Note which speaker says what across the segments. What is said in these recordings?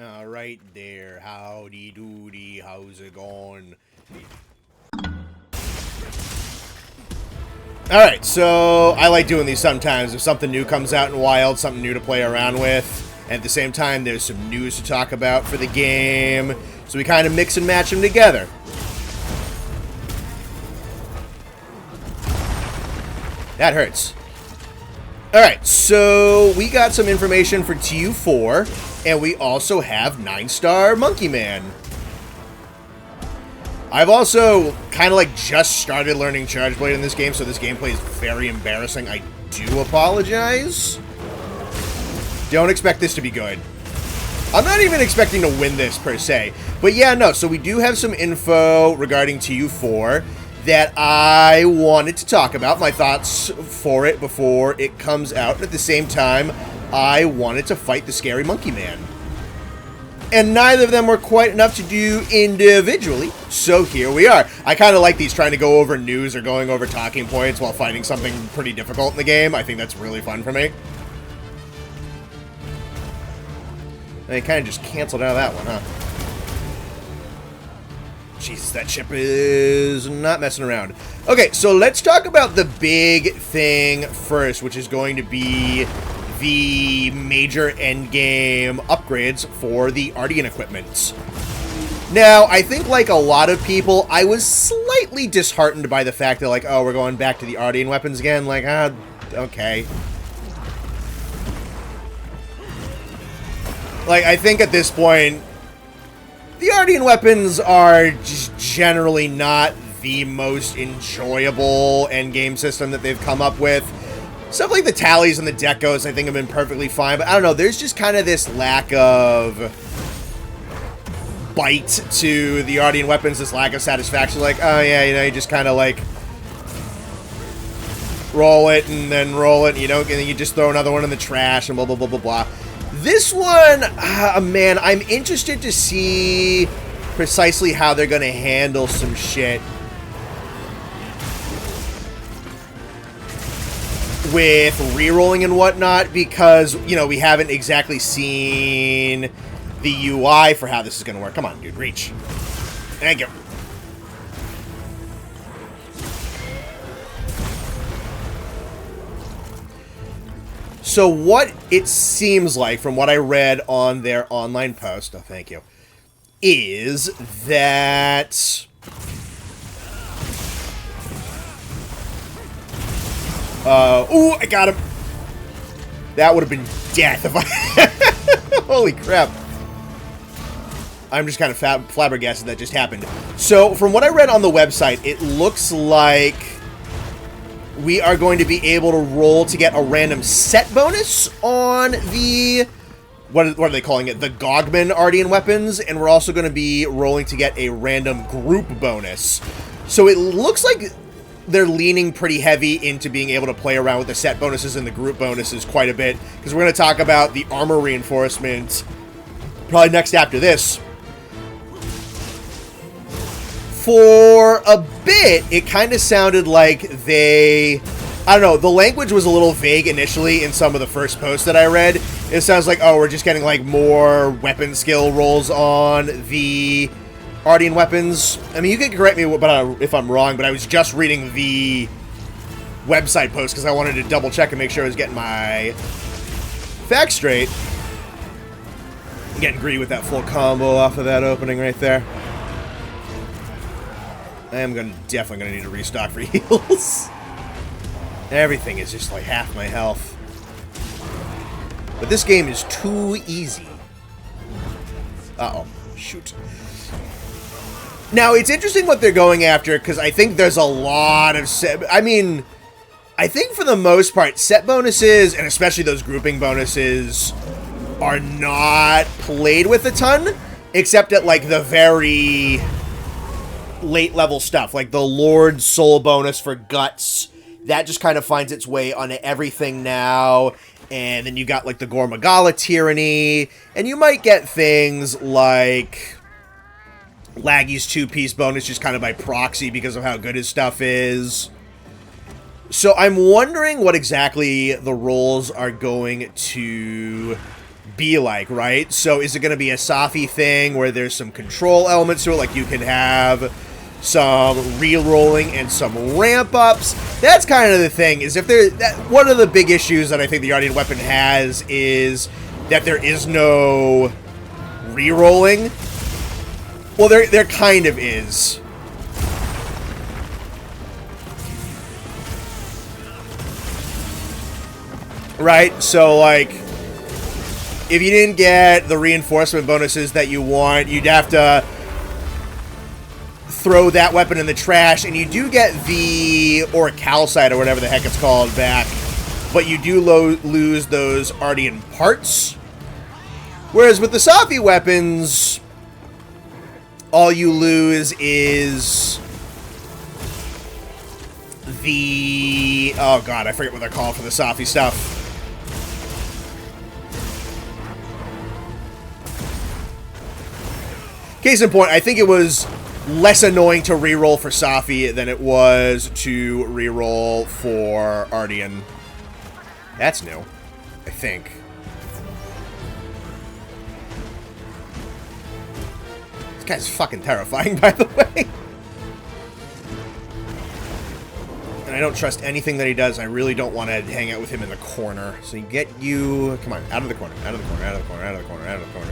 Speaker 1: Alright there, howdy doody, how's it going? Alright, so I like doing these sometimes. If something new comes out in Wild, something new to play around with, and at the same time there's some news to talk about for the game, so we kind of mix and match them together. That hurts. Alright, so we got some information for TU4, and we also have 9-star Monkey Man. I've also kind of like just started learning Charge Blade in this game, so this gameplay is very embarrassing. I do apologize. Don't expect this to be good. I'm not even expecting to win this per se. But yeah, no, so we do have some info regarding TU4 that I wanted to talk about, my thoughts for it before it comes out. And at the same time, I wanted to fight the scary Monkey Man. And neither of them were quite enough to do individually, so here we are. I kind of like these, trying to go over news or going over talking points while fighting something pretty difficult in the game. I think that's really fun for me. And I kind of just canceled out of that one, huh? Jesus, that ship is not messing around. Okay, so let's talk about the big thing first, which is going to be the major endgame upgrades for the Ardian equipment. Now, I think like a lot of people, I was slightly disheartened by the fact that like, oh, we're going back to the Ardian weapons again. Like, okay. Like, I think at this point, the Ardian weapons are just generally not the most enjoyable endgame system that they've come up with. Stuff like the tallies and the decos, I think, have been perfectly fine, but I don't know, there's just kind of this lack of bite to the Ardian weapons, this lack of satisfaction, like, oh yeah, you know, you just kind of like roll it and then roll it, you know, and then you just throw another one in the trash and blah, blah, blah, blah, blah. This one, man, I'm interested to see precisely how they're going to handle some shit with rerolling and whatnot, because, you know, we haven't exactly seen the UI for how this is going to work. Come on, dude, reach. Thank you. So what it seems like, from what I read on their online post, oh, thank you, is that ooh, I got him. That would have been death if I... Holy crap. I'm just kind of flabbergasted that just happened. So, from what I read on the website, it looks like we are going to be able to roll to get a random set bonus on the... What are they calling it? The Gogman Ardian weapons. And we're also going to be rolling to get a random group bonus. So it looks like they're leaning pretty heavy into being able to play around with the set bonuses and the group bonuses quite a bit, because we're going to talk about the armor reinforcement probably next after this. For a bit, it kind of sounded like they... I don't know, the language was a little vague initially in some of the first posts that I read. It sounds like, oh, we're just getting like more weapon skill rolls on the Ardian weapons. I mean, you can correct me if I'm wrong, but I was just reading the website post because I wanted to double check and make sure I was getting my facts straight. I'm getting greedy with that full combo off of that opening right there. I am definitely gonna need to restock for heals. Everything is just like half my health. But this game is too easy. Uh-oh. Shoot. Now, it's interesting what they're going after, because I think there's a lot of I mean, I think for the most part, set bonuses, and especially those grouping bonuses, are not played with a ton, except at, like, the very late-level stuff, like the Lord Soul bonus for Guts. That just kind of finds its way onto everything now. And then you got, like, the Gormagala Tyranny. And you might get things like Laggy's 2-piece bonus just kind of by proxy because of how good his stuff is. So I'm wondering what exactly the roles are going to be like, right? So is it going to be a Safi thing where there's some control elements to it, like you can have some re-rolling and some ramp-ups? That's kind of the thing, is if there... one of the big issues that I think the Guardian weapon has is that there is no re-rolling. Well, there kind of is. Right? So, like, if you didn't get the reinforcement bonuses that you want, you'd have to throw that weapon in the trash, and you do get the Orichalcite, or whatever the heck it's called, back, but you do lose those Ardian parts. Whereas with the Safi weapons, all you lose is the... oh god, I forget what they're called for the Safi stuff. Case in point, I think it was less annoying to reroll for Safi than it was to reroll for Ardian. That's new, I think. This guy's fucking terrifying, by the way. And I don't trust anything that he does. I really don't want to hang out with him in the corner. So you get you... come on, out of the corner, out of the corner, out of the corner, out of the corner, out of the corner.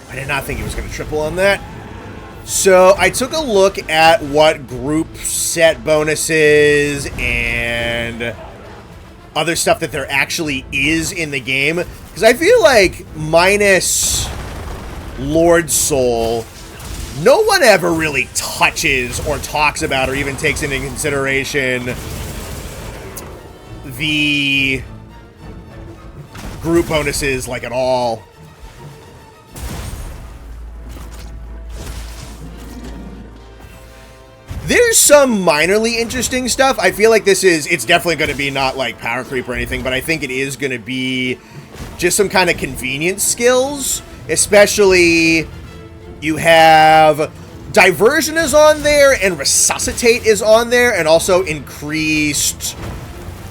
Speaker 1: I did not think he was going to triple on that. So I took a look at what group set bonuses and other stuff that there actually is in the game. Because I feel like minus Lord Soul, no one ever really touches or talks about or even takes into consideration the group bonuses, like, at all. There's some minorly interesting stuff. I feel like it's definitely going to be not like power creep or anything, but I think it is going to be just some kind of convenience skills. Especially, you have Diversion is on there, and Resuscitate is on there, and also increased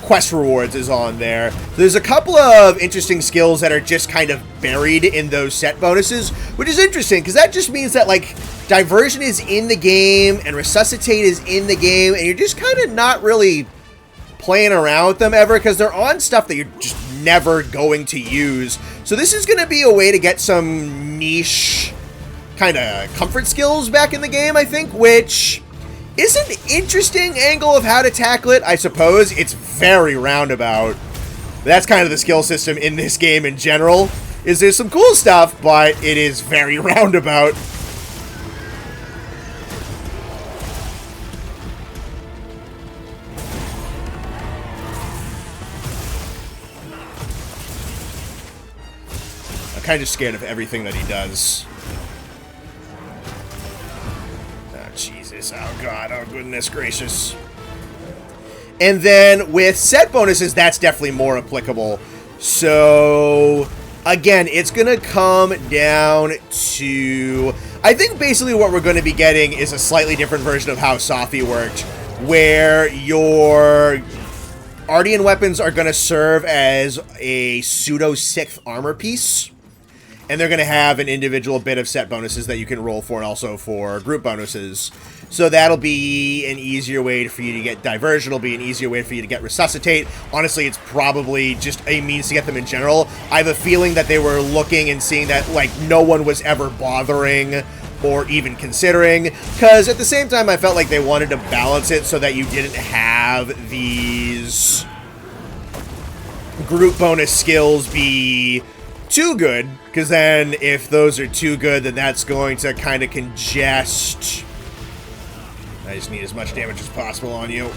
Speaker 1: quest rewards is on there. There's a couple of interesting skills that are just kind of buried in those set bonuses, which is interesting, because that just means that, like, Diversion is in the game, and Resuscitate is in the game, and you're just kind of not really playing around with them ever, because they're on stuff that you're just never going to use. So this is going to be a way to get some niche kind of comfort skills back in the game, I think, which is an interesting angle of how to tackle it, I suppose. It's very roundabout. That's kind of the skill system in this game in general, is there's some cool stuff, but it is very roundabout. I'm kind of scared of everything that he does. Jesus, oh god, oh goodness gracious. And then with set bonuses, that's definitely more applicable. So, again, it's going to come down to... I think basically what we're going to be getting is a slightly different version of how Safi worked, where your Ardian weapons are going to serve as a pseudo-6th armor piece. And they're going to have an individual bit of set bonuses that you can roll for, and also for group bonuses. So that'll be an easier way for you to get Diversion. It'll be an easier way for you to get Resuscitate. Honestly, it's probably just a means to get them in general. I have a feeling that they were looking and seeing that, like, no one was ever bothering or even considering. Because at the same time, I felt like they wanted to balance it so that you didn't have these group bonus skills be too good, because then if those are too good, then that's going to kind of congest. I just need as much damage as possible on you.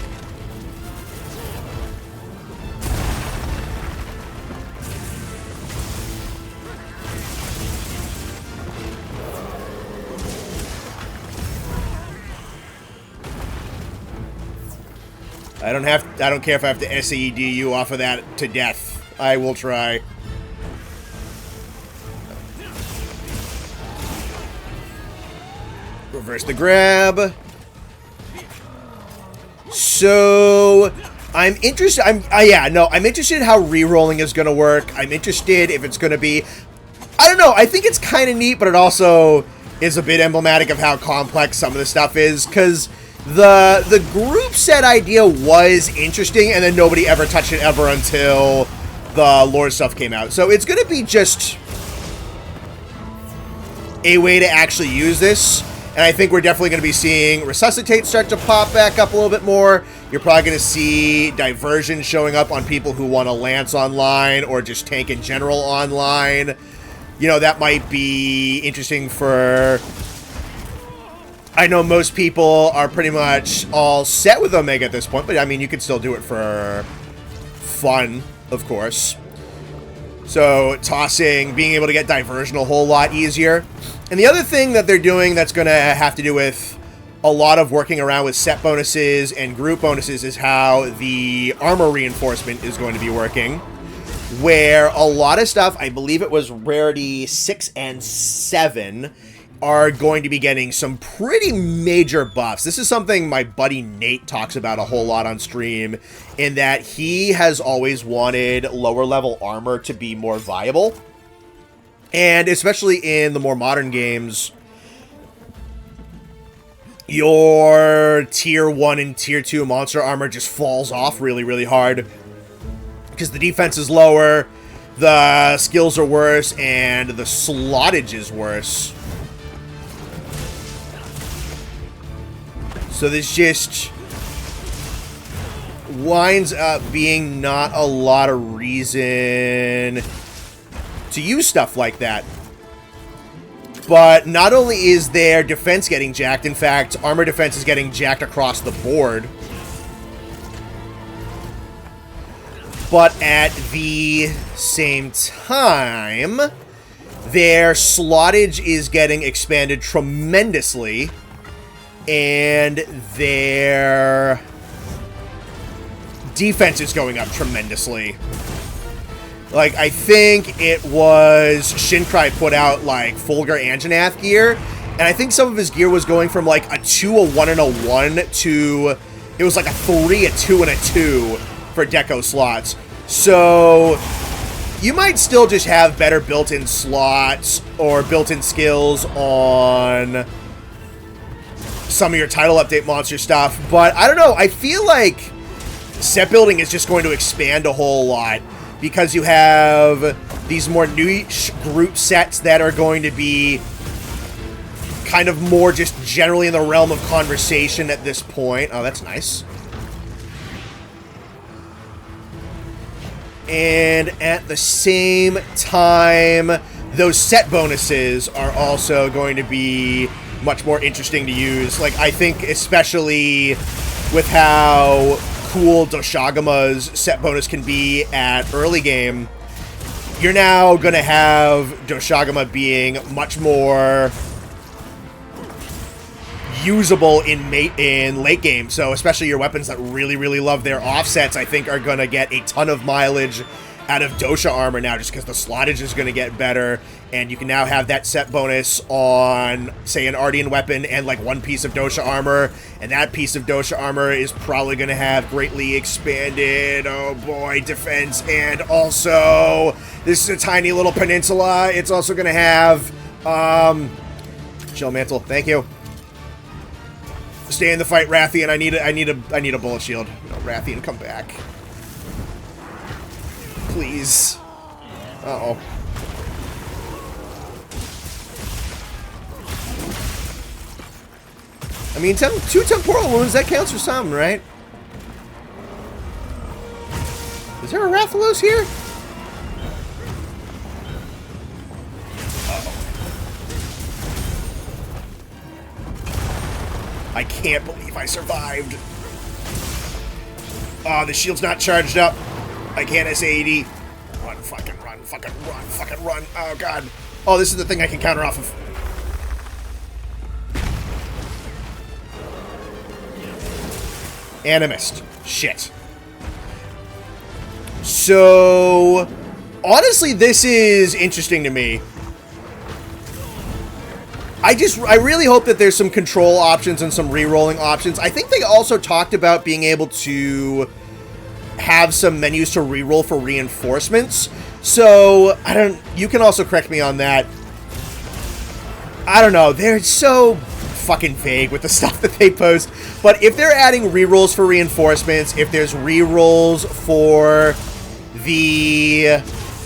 Speaker 1: I don't care if I have to SAED you off of that to death. I will try. Reverse the grab. So, I'm interested. I'm interested in how re-rolling is going to work. I'm interested if it's going to be, I don't know. I think it's kind of neat, but it also is a bit emblematic of how complex some of the stuff is, because the group set idea was interesting, and then nobody ever touched it ever until the lore stuff came out. So it's going to be just a way to actually use this. And I think we're definitely going to be seeing Resuscitate start to pop back up a little bit more. You're probably going to see Diversion showing up on people who want to Lance online or just tank in general online. You know, that might be interesting for... I know most people are pretty much all set with Omega at this point, but I mean, you could still do it for fun, of course. So, tossing, being able to get Diversion a whole lot easier. And the other thing that they're doing that's going to have to do with a lot of working around with set bonuses and group bonuses is how the armor reinforcement is going to be working. Where a lot of stuff, I believe it was Rarity 6 and 7, are going to be getting some pretty major buffs. This is something my buddy Nate talks about a whole lot on stream, in that he has always wanted lower level armor to be more viable. And especially in the more modern games, your tier 1 and tier 2 monster armor just falls off really, really hard. Because the defense is lower, the skills are worse, and the slottage is worse. So this just winds up being not a lot of reason to use stuff like that. But not only is their defense getting jacked, in fact, armor defense is getting jacked across the board. But at the same time, their slottage is getting expanded tremendously. And their defense is going up tremendously. Like, I think it was Shinkai put out, like, Fulgur Anjanath gear. And I think some of his gear was going from, like, a 2, a 1, and a 1 to... It was like a 3, a 2, and a 2 for deco slots. So, you might still just have better built-in slots or built-in skills on some of your title update monster stuff. But, I don't know, I feel like set building is just going to expand a whole lot, because you have these more niche group sets that are going to be kind of more just generally in the realm of conversation at this point. Oh, that's nice. And at the same time, those set bonuses are also going to be much more interesting to use. Like, I think especially with how cool Doshagama's set bonus can be at early game, you're now going to have Doshagama being much more usable in late game. So especially your weapons that really, really love their offsets, I think are going to get a ton of mileage out of Dosha armor now, just because the slottage is going to get better, and you can now have that set bonus on, say, an Ardian weapon and, like, one piece of Dosha armor, and that piece of Dosha armor is probably going to have greatly expanded, oh boy, defense, and also, this is a tiny little peninsula, it's also going to have, Chill Mantle, thank you. Stay in the fight, Rathian, I need a bullet shield. No, Rathian, come back. Please. Uh-oh. I mean, 2 temporal wounds, that counts for some, right? Is there a Rathalos here? Uh-oh. I can't believe I survived. Oh, the shield's not charged up. I can't SAED. Run, fucking run, fucking run, fucking run. Oh, God. Oh, this is the thing I can counter off of. Animist. Shit. So, honestly, this is interesting to me. I really hope that there's some control options and some re-rolling options. I think they also talked about being able to have some menus to reroll for reinforcements. So, you can also correct me on that. I don't know, they're so fucking vague with the stuff that they post. But if they're adding rerolls for reinforcements, if there's rerolls for the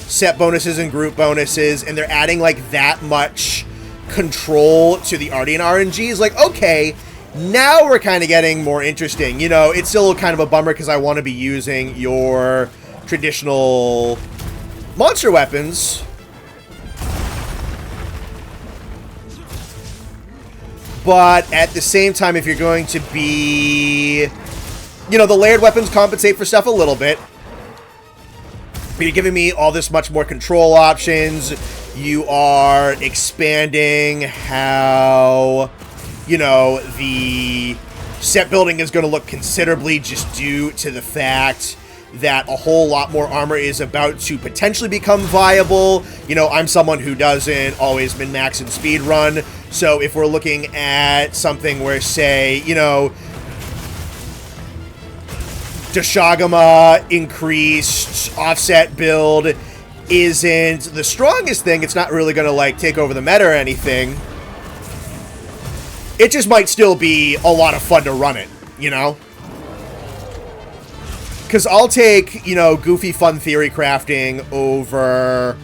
Speaker 1: set bonuses and group bonuses, and they're adding, like, that much control to the Ardian RNG, is like, okay, now we're kind of getting more interesting. You know, it's still kind of a bummer because I want to be using your traditional monster weapons. But at the same time, if you're going to be... You know, the layered weapons compensate for stuff a little bit. But you're giving me all this much more control options. You are expanding how... You know, the set building is going to look considerably just due to the fact that a whole lot more armor is about to potentially become viable. You know, I'm someone who doesn't always min-max and speed run, so if we're looking at something where, say, you know, Dashagama increased offset build isn't the strongest thing, it's not really going to, like, take over the meta or anything. It just might still be a lot of fun to run it, you know? Because I'll take, you know, goofy fun theory crafting over...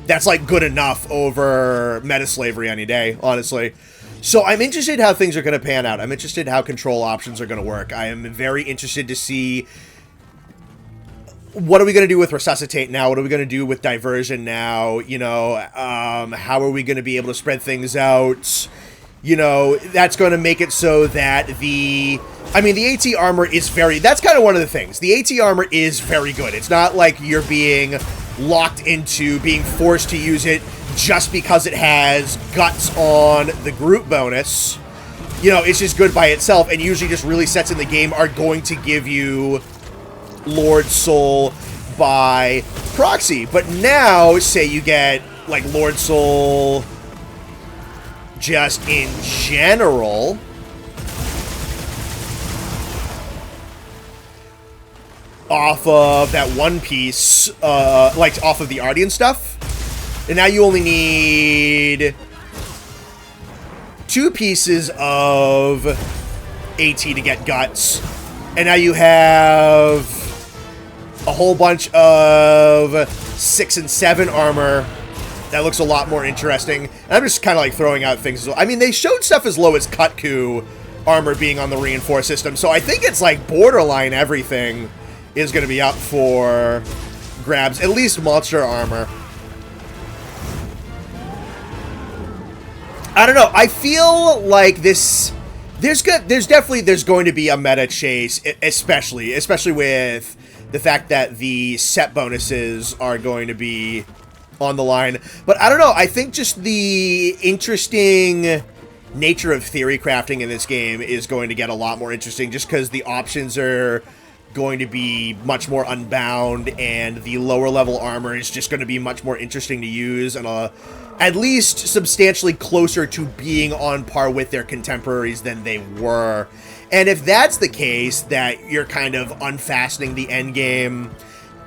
Speaker 1: That's, like, good enough over meta slavery any day, honestly. So I'm interested how things are going to pan out. I'm interested how control options are going to work. I am very interested to see... What are we going to do with Resuscitate now? What are we going to do with Diversion now? You know, how are we going to be able to spread things out? You know, that's going to make it so that the... I mean, the AT armor is very... That's kind of one of the things. The AT armor is very good. It's not like you're being locked into being forced to use it just because it has guts on the group bonus. You know, it's just good by itself, and usually just really sets in the game are going to give you Lord Soul by proxy. But now, say you get, like, Lord Soul just in general... off of that one piece, like, off of the Ardian stuff. And now you only need 2 pieces of AT to get guts. And now you have a whole bunch of 6 and 7 armor that looks a lot more interesting. And I'm just kind of, like, throwing out things. I mean, they showed stuff as low as Kutku armor being on the reinforced system. So I think it's, like, borderline everything is going to be up for grabs, at least monster armor. I don't know. I feel like this... There's going to be a meta chase, especially with the fact that the set bonuses are going to be on the line. But I don't know. I think just the interesting nature of theory crafting in this game is going to get a lot more interesting, just because the options are going to be much more unbound, and the lower level armor is just going to be much more interesting to use, and at least substantially closer to being on par with their contemporaries than they were. And if that's the case, that you're kind of unfastening the endgame,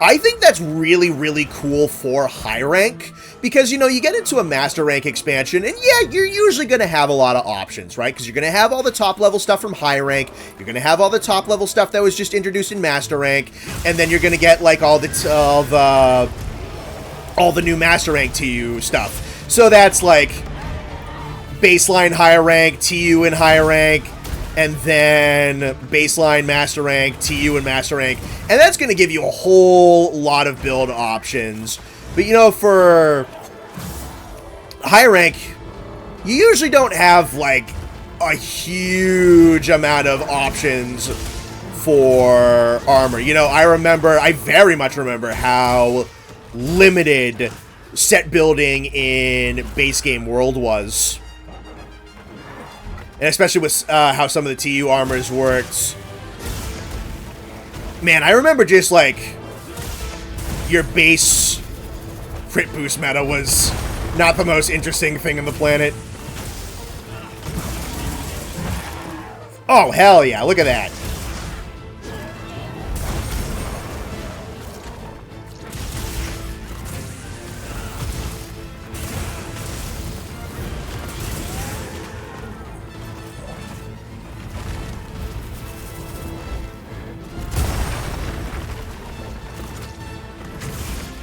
Speaker 1: I think that's really, really cool for high rank, because, you know, you get into a master rank expansion, and yeah, you're usually going to have a lot of options, right? Because you're going to have all the top level stuff from high rank, you're going to have all the top level stuff that was just introduced in master rank, and then you're going to get, like, all the new master rank TU stuff. So that's, like, baseline higher rank, TU in higher rank, and then baseline master rank, TU and master rank. And that's going to give you a whole lot of build options. But, you know, for high rank, you usually don't have, like, a huge amount of options for armor. You know, I very much remember how limited set building in base game world was. And especially with how some of the TU armors worked. Man, I remember just, like, your base crit boost meta was not the most interesting thing on the planet. Oh, hell yeah, look at that.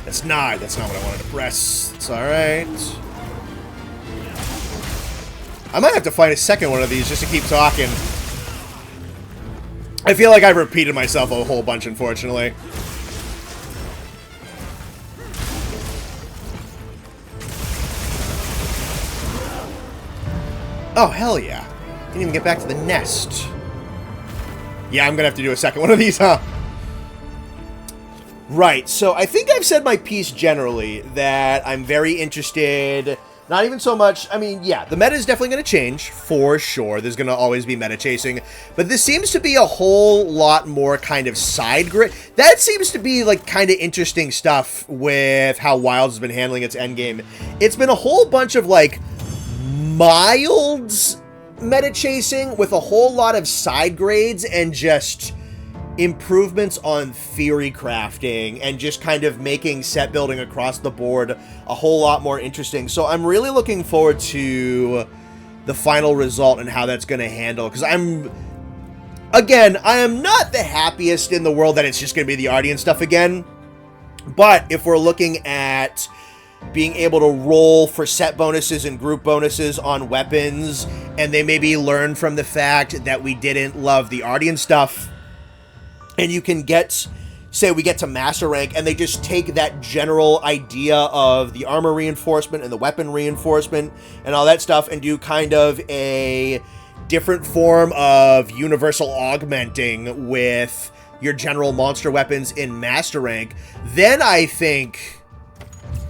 Speaker 1: That's not what I wanted to press. It's alright. I might have to find a second one of these just to keep talking. I feel like I've repeated myself a whole bunch, unfortunately. Oh, hell yeah. Didn't even get back to the nest. Yeah, I'm gonna have to do a second one of these, huh? Right, so I think I've said my piece generally, that I'm very interested, not even so much, I mean, yeah, the meta is definitely going to change, for sure, there's going to always be meta chasing, but this seems to be a whole lot more kind of side grid, that seems to be, like, kind of interesting stuff with how Wilds has been handling its endgame. It's been a whole bunch of, like, mild meta chasing with a whole lot of side grades and just improvements on theory crafting and just kind of making set building across the board a whole lot more interesting. So I'm really looking forward to the final result and how that's going to handle, because I am not the happiest in the world that it's just going to be the Ardian stuff again, but if we're looking at being able to roll for set bonuses and group bonuses on weapons, and they maybe learn from the fact that we didn't love the Ardian stuff, and you can get, say we get to master rank, and they just take that general idea of the armor reinforcement and the weapon reinforcement and all that stuff and do kind of a different form of universal augmenting with your general monster weapons in master rank, then I think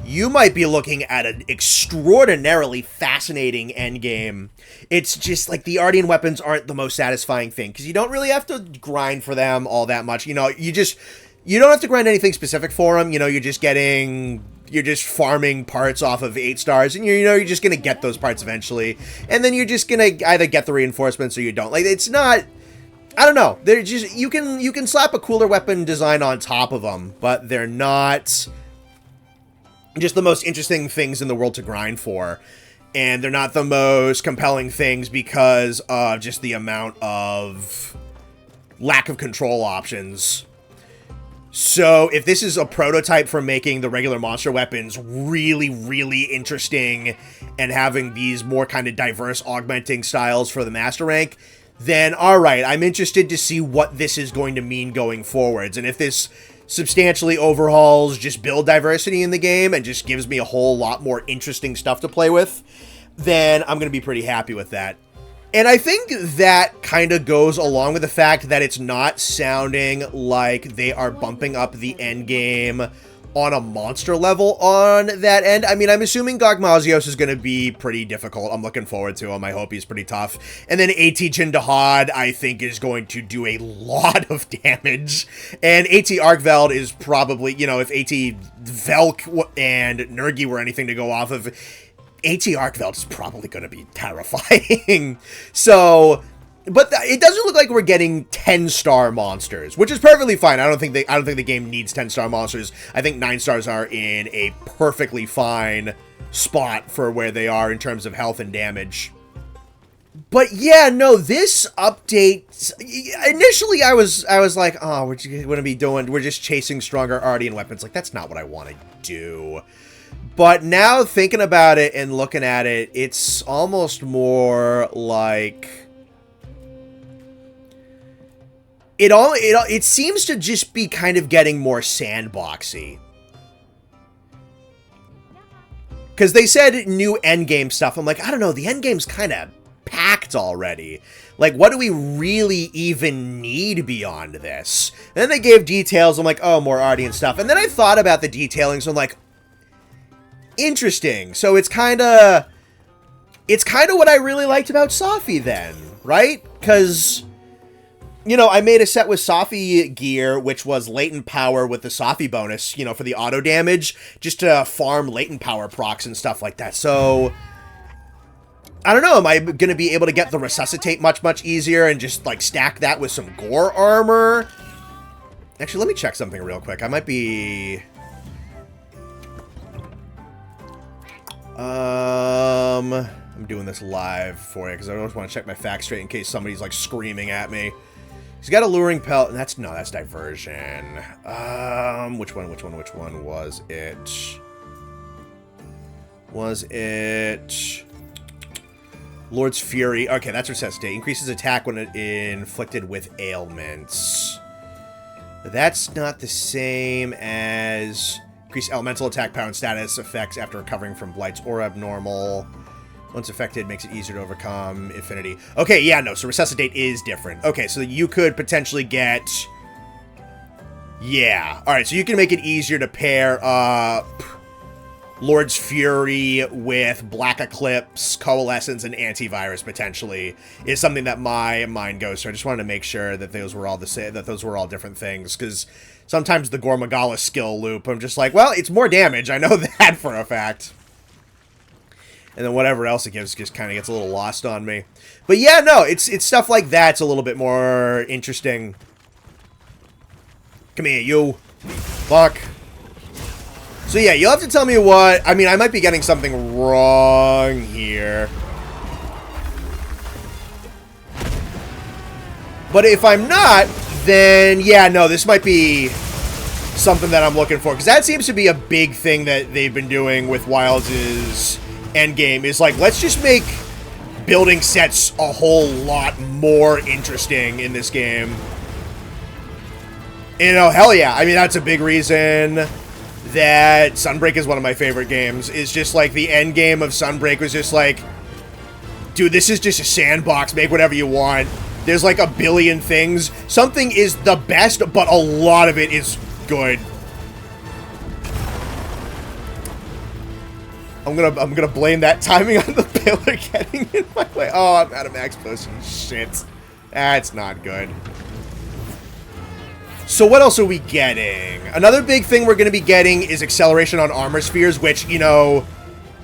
Speaker 1: you might be looking at an extraordinarily fascinating endgame. It's just, like, the Ardian weapons aren't the most satisfying thing, because you don't really have to grind for them all that much. You know, you don't have to grind anything specific for them. You know, you're just farming parts off of 8 stars, and you're just going to get those parts eventually. And then you're just going to either get the reinforcements or you don't. Like, it's not, I don't know. They're just, you can slap a cooler weapon design on top of them, but they're not just the most interesting things in the world to grind for. And they're not the most compelling things because of just the amount of lack of control options. So if this is a prototype for making the regular monster weapons really, really interesting and having these more kind of diverse augmenting styles for the master rank, then alright, I'm interested to see what this is going to mean going forwards. And if this substantially overhauls just build diversity in the game and just gives me a whole lot more interesting stuff to play with, then I'm going to be pretty happy with that. And I think that kind of goes along with the fact that it's not sounding like they are bumping up the end game on a monster level on that end. I mean, I'm assuming Gogazios is going to be pretty difficult. I'm looking forward to him. I hope he's pretty tough. And then AT Jindahad, I think, is going to do a lot of damage. And AT Arkveld is probably, you know, if AT Velk and Nergi were anything to go off of, AT Arkveld is probably going to be terrifying. So, but it doesn't look like we're getting 10-star monsters, which is perfectly fine. I don't think the game needs 10-star monsters. I think 9 stars are in a perfectly fine spot for where they are in terms of health and damage. But yeah, no, this update, initially I was like, oh, we're just chasing stronger Ardian weapons. Like, that's not what I want to do. But now thinking about it and looking at it, it's almost more like it seems to just be kind of getting more sandboxy. Because they said new endgame stuff. I'm like, I don't know, the endgame's kind of packed already. Like, what do we really even need beyond this? And then they gave details. I'm like, oh, more Ardian stuff. And then I thought about the detailing, so I'm like, interesting. So it's kind of what I really liked about Safi then, right? Because, you know, I made a set with Safi gear, which was latent power with the Safi bonus, you know, for the auto damage, just to farm latent power procs and stuff like that. So, I don't know, am I going to be able to get the resuscitate much, much easier and just, like, stack that with some gore armor? Actually, let me check something real quick. I might be... I'm doing this live for you because I always want to check my facts straight in case somebody's like screaming at me. He's got alluring pelt, and that's diversion. Which one was it? Was it Lord's Fury? Okay, that's Resuscitate. Increases attack when inflicted with ailments. That's not the same as increase elemental attack power and status effects after recovering from blights or abnormal. Once affected, makes it easier to overcome Infinity. Okay, yeah, no, so Resuscitate is different. Okay, so you could potentially get... Yeah. Alright, so you can make it easier to pair up Lord's Fury with Black Eclipse, Coalescence, and Antivirus, potentially, is something that my mind goes to. I just wanted to make sure that those were all the same, that those were all different things, because sometimes the Gormagala skill loop, I'm just like, well, it's more damage, I know that for a fact. And then whatever else it gives just kind of gets a little lost on me. But yeah, no, it's stuff like that's a little bit more interesting. Come here, you. Fuck. So yeah, you'll have to tell me what... I mean, I might be getting something wrong here. But if I'm not, then yeah, no, this might be something that I'm looking for. Because that seems to be a big thing that they've been doing with Wilds' Endgame. Is like, let's just make building sets a whole lot more interesting in this game. You know, hell yeah. I mean, that's a big reason that Sunbreak is one of my favorite games. Is just like the end game of Sunbreak was just like, dude, this is just a sandbox. Make whatever you want. There's like a billion things. Something is the best, but a lot of it is good. I'm gonna blame that timing on the pillar getting in my way. Oh, I'm out of max potion. Shit. That's not good. So what else are we getting? Another big thing we're going to be getting is acceleration on armor spheres, which, you know,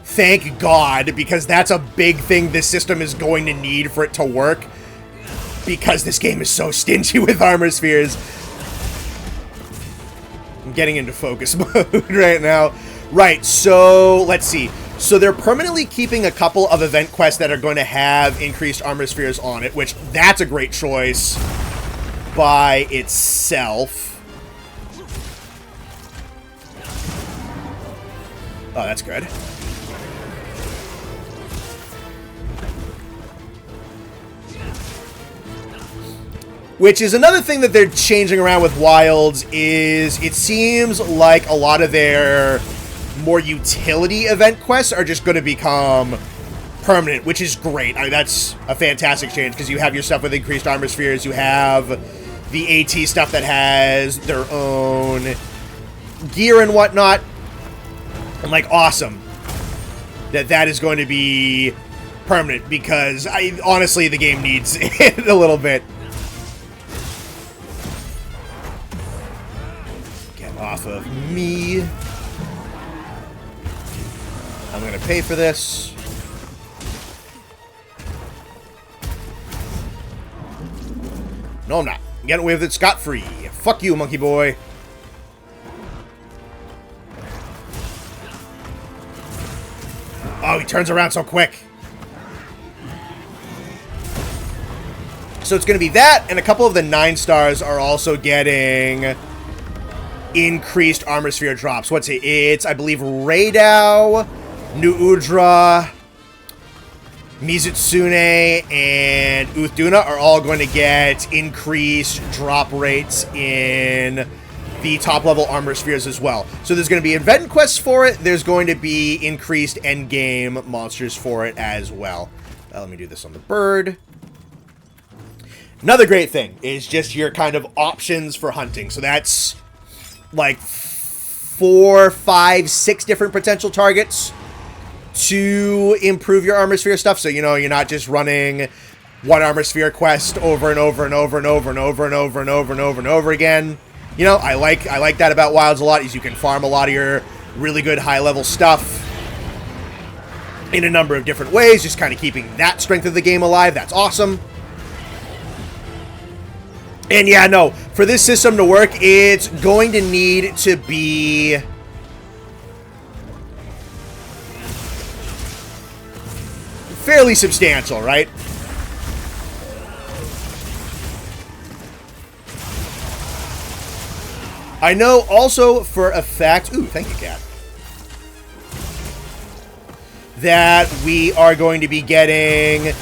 Speaker 1: thank God, because that's a big thing this system is going to need for it to work, because this game is so stingy with armor spheres. I'm getting into focus mode right now. Right, so let's see. So they're permanently keeping a couple of event quests that are going to have increased armor spheres on it, which that's a great choice by itself. Oh, that's good. Which is another thing that they're changing around with Wilds, is it seems like a lot of their more utility event quests are just going to become permanent, which is great. I mean, that's a fantastic change, because you have your stuff with increased armor spheres, you have the AT stuff that has their own gear and whatnot. I'm like, awesome that is going to be permanent, because honestly, the game needs it a little bit. Get off of me. I'm going to pay for this. No, I'm not. I'm getting away with it scot-free. Fuck you, monkey boy. Oh, he turns around so quick. So it's going to be that, and a couple of the 9 stars are also getting increased armor sphere drops. What's it? It's, I believe, Raidao, New Udra, Mizutsune, and Uthduna are all going to get increased drop rates in the top-level armor spheres as well. So there's going to be event quests for it. There's going to be increased endgame monsters for it as well. Let me do this on the bird. Another great thing is just your kind of options for hunting. So that's like 4, 5, 6 different potential targets to improve your armor sphere stuff. So, you know, you're not just running one armor sphere quest over and over and over and over and over and over and over and over and over again. You know, I like that about Wilds a lot, is you can farm a lot of your really good high-level stuff in a number of different ways, just kind of keeping that strength of the game alive. That's awesome. And yeah, no, for this system to work, it's going to need to be fairly substantial, right? I know also for a fact... Ooh, thank you, Cat. That we are going to be getting...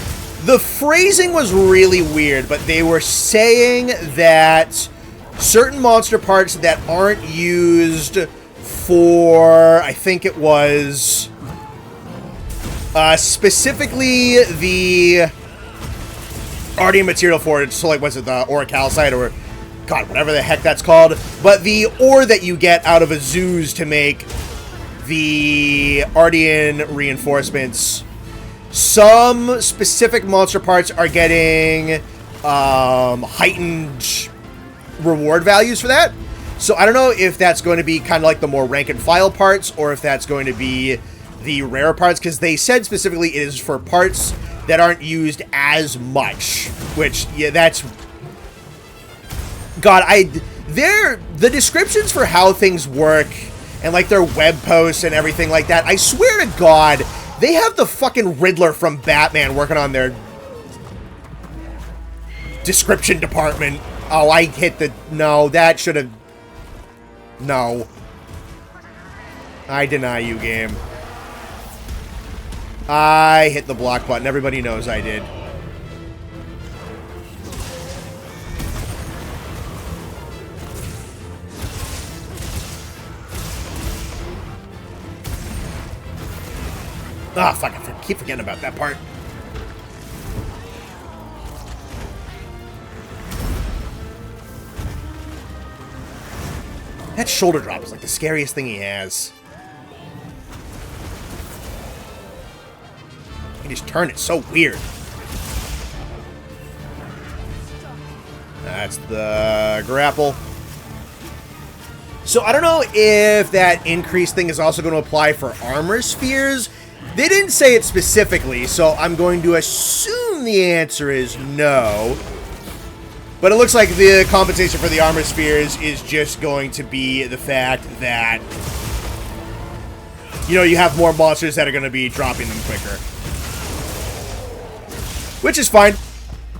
Speaker 1: The phrasing was really weird, but they were saying that certain monster parts that aren't used for... I think it was... specifically the Ardian material for it. So, like, was it the Orichalcite or... God, whatever the heck that's called. But the ore that you get out of a Zeus to make the Ardian reinforcements... Some specific monster parts are getting heightened reward values for that. So I don't know if that's going to be kind of like the more rank and file parts, or if that's going to be the rare parts, because they said specifically it is for parts that aren't used as much. Which, yeah, that's... God, the descriptions for how things work, and like their web posts and everything like that, I swear to God... They have the fucking Riddler from Batman working on their description department. Oh, I hit the... No, that should have... No. I deny you, game. I hit the block button. Everybody knows I did. Ah, fuck, I keep forgetting about that part. That shoulder drop is like the scariest thing he has. He just turned it so weird. That's the grapple. So I don't know if that increase thing is also going to apply for armor spheres. They didn't say it specifically, so I'm going to assume the answer is no. But it looks like the compensation for the armor spheres is just going to be the fact that, you know, you have more monsters that are going to be dropping them quicker. Which is fine.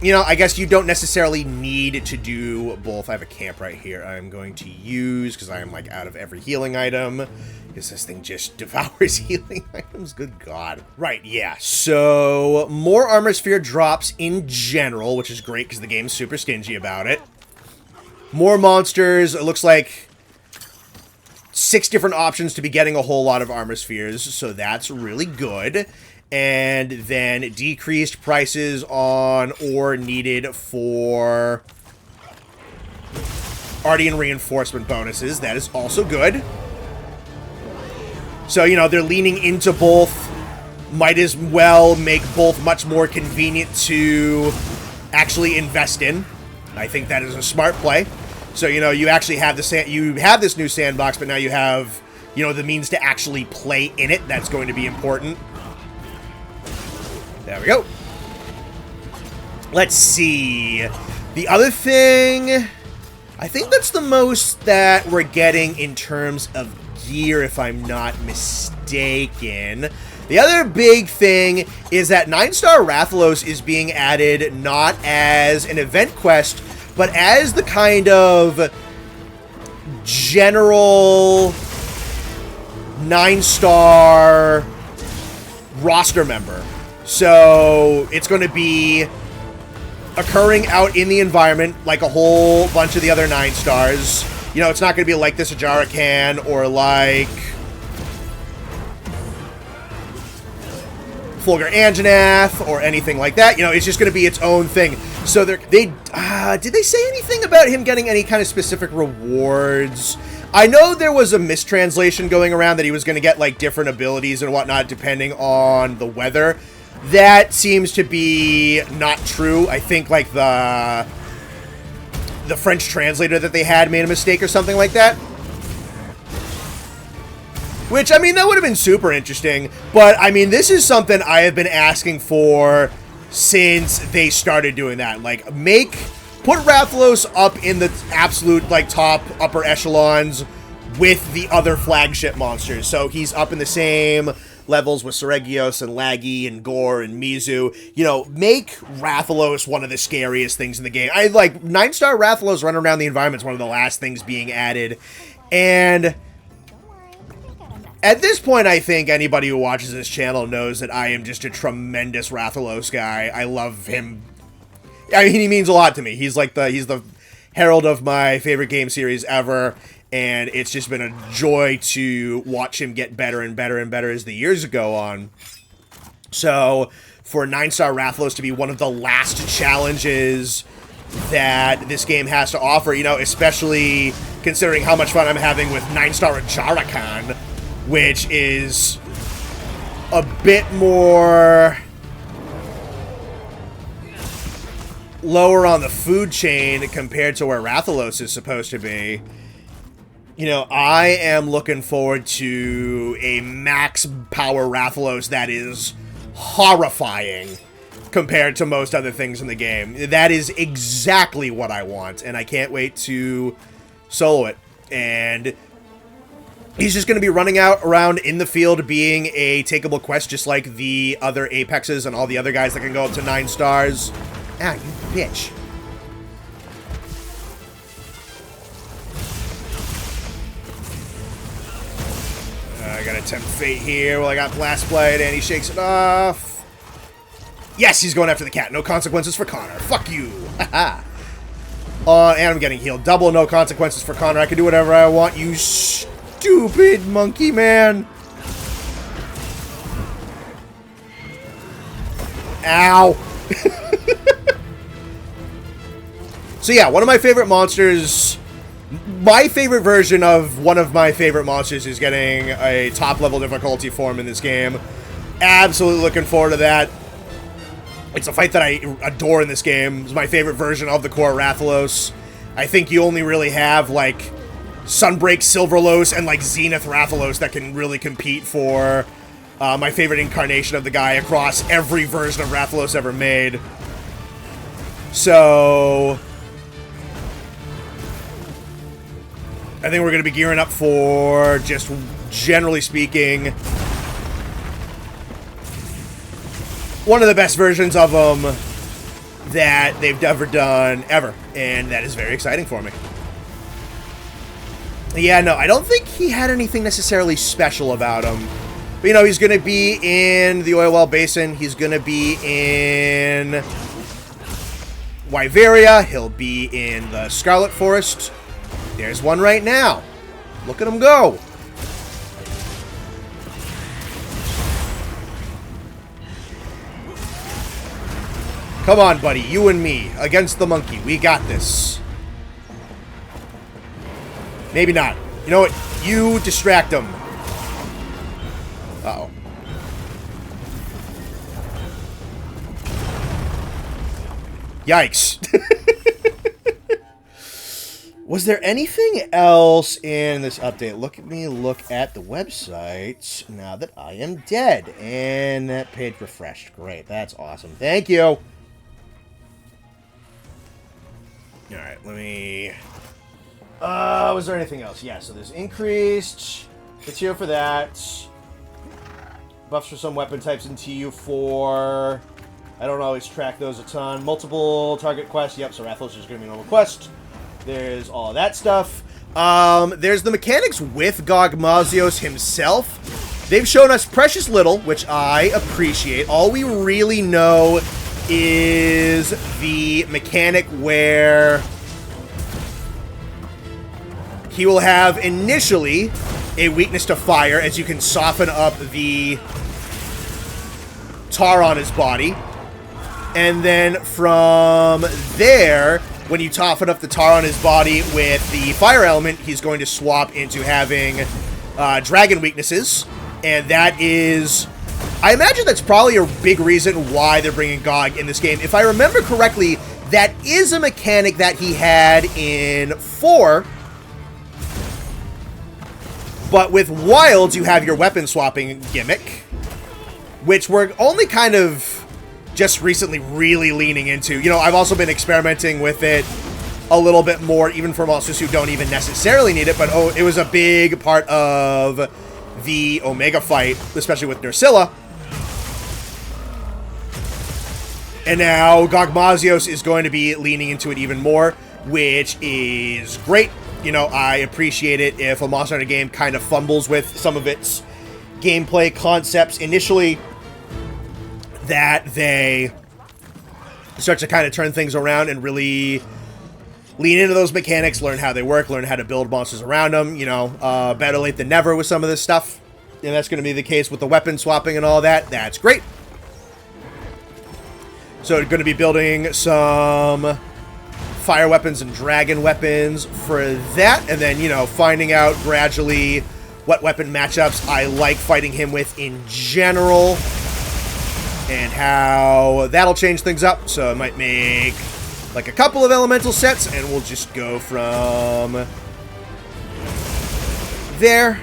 Speaker 1: You know, I guess you don't necessarily need to do both. I have a camp right here I'm going to use, because I am, like, out of every healing item. Because this thing just devours healing items. Good God. Right, yeah. So, more armor sphere drops in general, which is great, because the game's super stingy about it. More monsters. It looks like 6 different options to be getting a whole lot of armor spheres, so that's really good. And then decreased prices on ore needed for Ardian reinforcement bonuses. That is also good. So, you know, they're leaning into both. Might as well make both much more convenient to actually invest in. I think that is a smart play. So, you know, you actually have this new sandbox, but now you have, you know, the means to actually play in it. That's going to be important. There we go. Let's see. The other thing... I think that's the most that we're getting in terms of gear, if I'm not mistaken. The other big thing is that 9-star Rathalos is being added not as an event quest, but as the kind of general 9-star roster member. So it's going to be occurring out in the environment like a whole bunch of the other 9 stars. You know, it's not going to be like this Ajarakan or like Fulgur Anjanath or anything like that. You know, it's just going to be its own thing. So did they say anything about him getting any kind of specific rewards? I know there was a mistranslation going around that he was going to get like different abilities and whatnot depending on the weather. That seems to be not true. I think like the French translator that they had made a mistake or something like that. Which, I mean, that would have been super interesting. But, I mean, this is something I have been asking for since they started doing that. Like, put Rathalos up in the absolute, like, top upper echelons with the other flagship monsters. So he's up in the same levels with Gogazios and Laggy and Gore and Mizu. You know, make Rathalos one of the scariest things in the game. I like 9-star Rathalos running around the environment is one of the last things being added. And at this point, I think anybody who watches this channel knows that I am just a tremendous Rathalos guy. I love him. I mean, he means a lot to me. He's like he's the herald of my favorite game series ever. And it's just been a joy to watch him get better and better and better as the years go on. So, for 9-star Rathalos to be one of the last challenges that this game has to offer, you know, especially considering how much fun I'm having with 9-star Ajarakan, which is a bit more lower on the food chain compared to where Rathalos is supposed to be. You know, I am looking forward to a max power Rathalos that is horrifying compared to most other things in the game. That is exactly what I want, and I can't wait to solo it. And he's just going to be running around in the field being a takeable quest just like the other Apexes and all the other guys that can go up to 9 stars. Ah, you bitch. I gotta tempt fate here. Well, I got Blast Blade, and he shakes it off. Yes, he's going after the cat. No consequences for Connor. Fuck you. Haha. And I'm getting healed. Double no consequences for Connor. I can do whatever I want, you stupid monkey man. Ow. So yeah, one of my favorite monsters... My favorite version of one of my favorite monsters is getting a top-level difficulty for him in this game. Absolutely looking forward to that. It's a fight that I adore in this game. It's my favorite version of the core Rathalos. I think you only really have, like, Sunbreak Silverlos and, like, Zenith Rathalos that can really compete for my favorite incarnation of the guy across every version of Rathalos ever made. So... I think we're going to be gearing up for, just generally speaking, one of the best versions of them that they've ever done, ever. And that is very exciting for me. Yeah, no, I don't think he had anything necessarily special about him. But, you know, he's going to be in the Oil Well Basin. He's going to be in Wyveria. He'll be in the Scarlet Forest. There's one right now. Look at him go. Come on, buddy. You and me. Against the monkey. We got this. Maybe not. You know what? You distract him. Uh-oh. Yikes. Was there anything else in this update? Look at the website now that I am dead. And that page refreshed. Great. That's awesome. Thank you. Alright, let me... was there anything else? Yeah, so there's increased. It's here for that. Buffs for some weapon types in TU4. I don't always track those a ton. Multiple target quests. Yep, so Rathalos is going to be a normal quest. There's all that stuff. There's the mechanics with Gogazios himself. They've shown us precious little, which I appreciate. All we really know is the mechanic where he will have initially a weakness to fire, as you can soften up the tar on his body. And then from there... When you toughen up the tar on his body with the fire element, he's going to swap into having dragon weaknesses. And that is... I imagine that's probably a big reason why they're bringing Gog in this game. If I remember correctly, that is a mechanic that he had in 4. But with Wilds, you have your weapon swapping gimmick, which we're only kind of... just recently really leaning into. You know, I've also been experimenting with it a little bit more, even for monsters who don't even necessarily need it, but oh, it was a big part of the Omega fight, especially with Nursilla. And now Gogazios is going to be leaning into it even more, which is great. You know, I appreciate it if a Monster Hunter game kind of fumbles with some of its gameplay concepts initially, that they start to kind of turn things around and really lean into those mechanics, learn how they work, learn how to build monsters around them. You know, better late than never with some of this stuff. And that's going to be the case with the weapon swapping and all that. That's great. So we're going to be building some fire weapons and dragon weapons for that. And then, you know, finding out gradually what weapon matchups I like fighting him with in general. And how that'll change things up. So I might make like a couple of elemental sets. And we'll just go from there.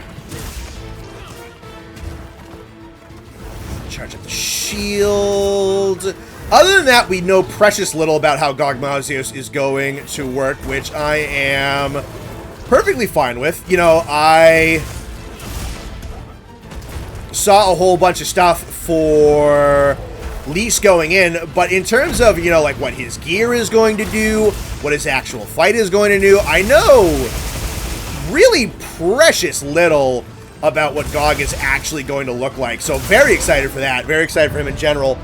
Speaker 1: Charge up the shield. Other than that, we know precious little about how Gogazios is going to work, which I am perfectly fine with. You know, I saw a whole bunch of stuff for Lise going in, but in terms of, you know, like what his gear is going to do, what his actual fight is going to do, I know really precious little about what Gog is actually going to look like. So very excited for that. Very excited for him in general.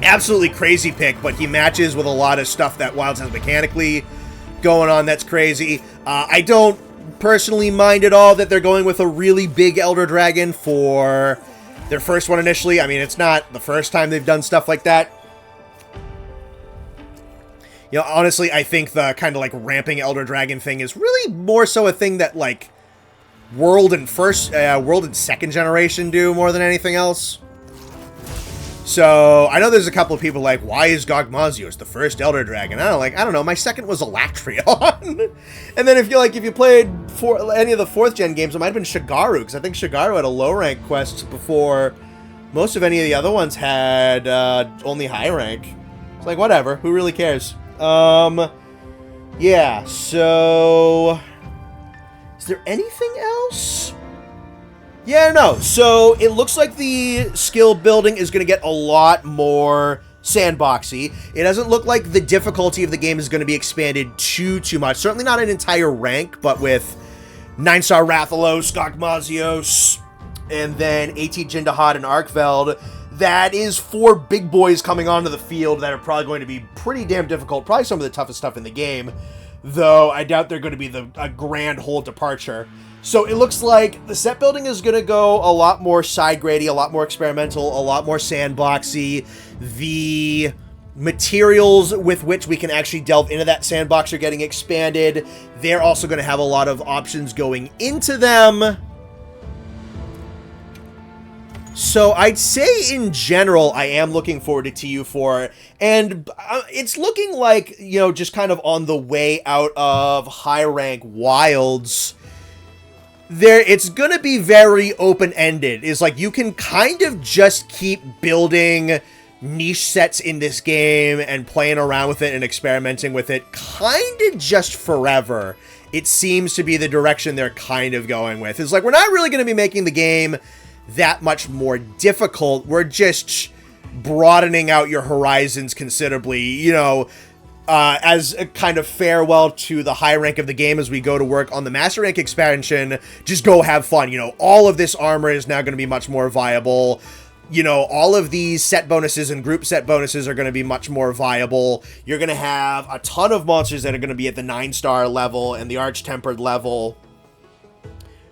Speaker 1: Absolutely crazy pick, but he matches with a lot of stuff that Wilds has mechanically going on. That's crazy. I don't personally mind at all that they're going with a really big Elder Dragon for their first one initially. I mean, it's not the first time they've done stuff like that. You know, honestly, I think the kind of like ramping Elder Dragon thing is really more so a thing that like World and second generation do more than anything else. So, I know there's a couple of people like, why is Gogazios the first Elder Dragon? I don't know, my second was Electrion. And then if you played any of the 4th gen games, it might have been Shigaru, because I think Shigaru had a low rank quest before most of any of the other ones had only high rank. It's like, whatever, who really cares? Yeah, so is there anything else? Yeah, no. So it looks like the skill building is going to get a lot more sandboxy. It doesn't look like the difficulty of the game is going to be expanded too much. Certainly not an entire rank, but with 9-star Rathalos, Gogazios, and then AT Jindahad and Arkveld, that is 4 big boys coming onto the field that are probably going to be pretty damn difficult. Probably some of the toughest stuff in the game, though I doubt they're going to be a grand whole departure. So it looks like the set building is going to go a lot more side-grady, a lot more experimental, a lot more sandboxy. The materials with which we can actually delve into that sandbox are getting expanded. They're also going to have a lot of options going into them. So I'd say in general, I am looking forward to TU4, and it's looking like, you know, just kind of on the way out of high-rank Wilds. It's going to be very open-ended. It's like you can kind of just keep building niche sets in this game and playing around with it and experimenting with it kind of just forever. It seems to be the direction they're kind of going with. It's like, we're not really going to be making the game that much more difficult. We're just broadening out your horizons considerably, you know, as a kind of farewell to the high rank of the game as we go to work on the Master Rank expansion. Just go have fun. You know, all of this armor is now going to be much more viable. You know, all of these set bonuses and group set bonuses are going to be much more viable. You're going to have a ton of monsters that are going to be at the 9-star level and the Arch-Tempered level.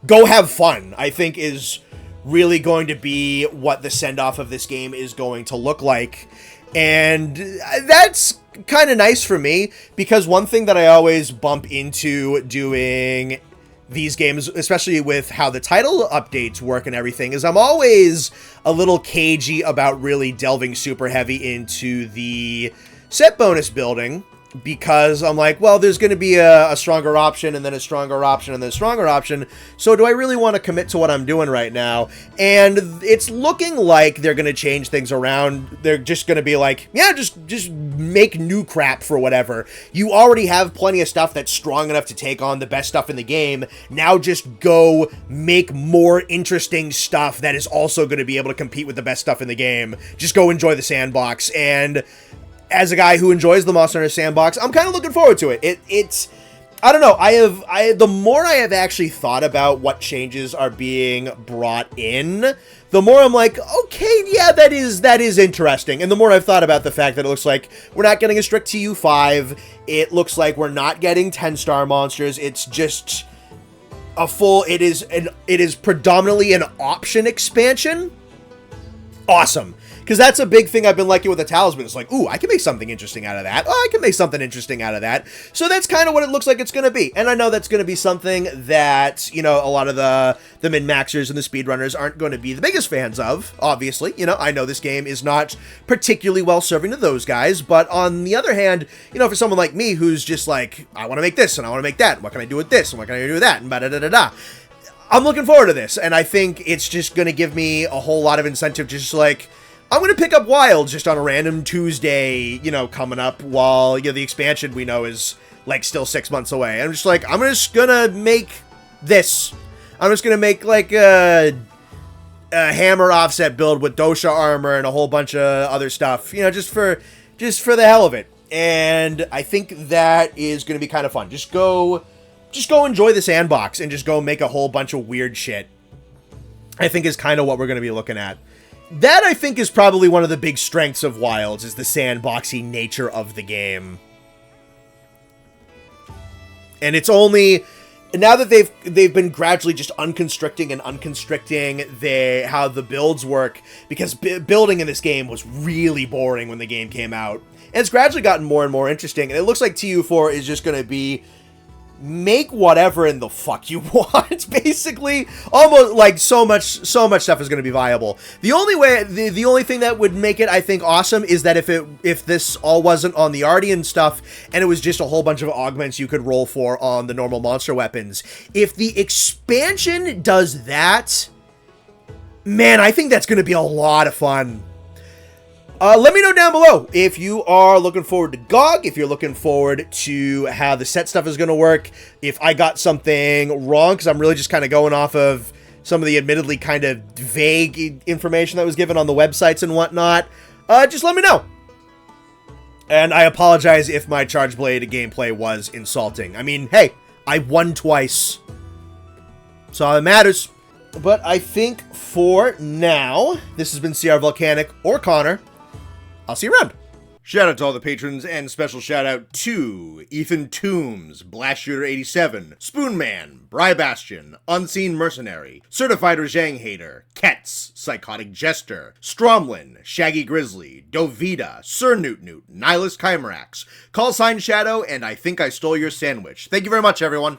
Speaker 1: Go have fun, I think, is really going to be what the send-off of this game is going to look like. And that's kind of nice for me, because one thing that I always bump into doing these games, especially with how the title updates work and everything, is I'm always a little cagey about really delving super heavy into the set bonus building. because I'm like, well, there's going to be a stronger option, and then a stronger option, and then a stronger option. So do I really want to commit to what I'm doing right now? And it's looking like they're going to change things around. They're just going to be like, yeah, just make new crap for whatever. You already have plenty of stuff that's strong enough to take on the best stuff in the game. Now just go make more interesting stuff that is also going to be able to compete with the best stuff in the game. Just go enjoy the sandbox. And as a guy who enjoys the Monster Hunter sandbox, I'm kind of looking forward to it. It's I don't know. The more I have actually thought about what changes are being brought in, the more I'm like, okay, yeah, that is interesting. And the more I've thought about the fact that it looks like we're not getting a strict TU5, it looks like we're not getting 10-star monsters. It's just a full. It is predominantly an option expansion. Awesome. Because that's a big thing I've been liking with the talisman. It's like, ooh, I can make something interesting out of that. Oh, I can make something interesting out of that. So that's kind of what it looks like it's going to be. And I know that's going to be something that, you know, a lot of the min-maxers and the speedrunners aren't going to be the biggest fans of, obviously. You know, I know this game is not particularly well-serving to those guys. But on the other hand, you know, for someone like me who's just like, I want to make this and I want to make that. And what can I do with this? And what can I do with that? And ba-da-da-da-da. I'm looking forward to this. And I think it's just going to give me a whole lot of incentive to just like, I'm going to pick up Wilds just on a random Tuesday, you know, coming up while, you know, the expansion we know is, like, still 6 months away. I'm just like, I'm just going to make this. I'm just going to make, like, a hammer offset build with dosha armor and a whole bunch of other stuff, you know, just for the hell of it. And I think that is going to be kind of fun. Just go enjoy the sandbox and just go make a whole bunch of weird shit. I think is kind of what we're going to be looking at. That, I think, is probably one of the big strengths of Wilds, is the sandboxy nature of the game. And it's only... now that they've been gradually just unconstricting how the builds work, because building in this game was really boring when the game came out. And it's gradually gotten more and more interesting, and it looks like TU4 is just going to be... make whatever in the fuck you want, basically. Almost like so much stuff is going to be viable. The only thing that would make it, I think, awesome is that if this all wasn't on the Ardian stuff and it was just a whole bunch of augments you could roll for on the normal monster weapons. If the expansion does that, man, I think that's going to be a lot of fun. Let me know down below if you are looking forward to GOG, if you're looking forward to how the set stuff is going to work, if I got something wrong, because I'm really just kind of going off of some of the admittedly kind of vague information that was given on the websites and whatnot. Just let me know. And I apologize if my Charge Blade gameplay was insulting. I mean, hey, I won twice. That's all that matters. But I think for now, this has been CR-Volcanic or Connor. I'll see you around. Shout out to all the patrons, and special shout out to Ethan Toombs, Blast Shooter 87, Spoonman, Bry Bastion, Unseen Mercenary, Certified Rajang Hater, Ketz, Psychotic Jester, Stromlin, Shaggy Grizzly, Dovita, Sir Newt Newt, Nihilus Chimerax, Call Sign Shadow, and I Think I Stole Your Sandwich. Thank you very much, everyone.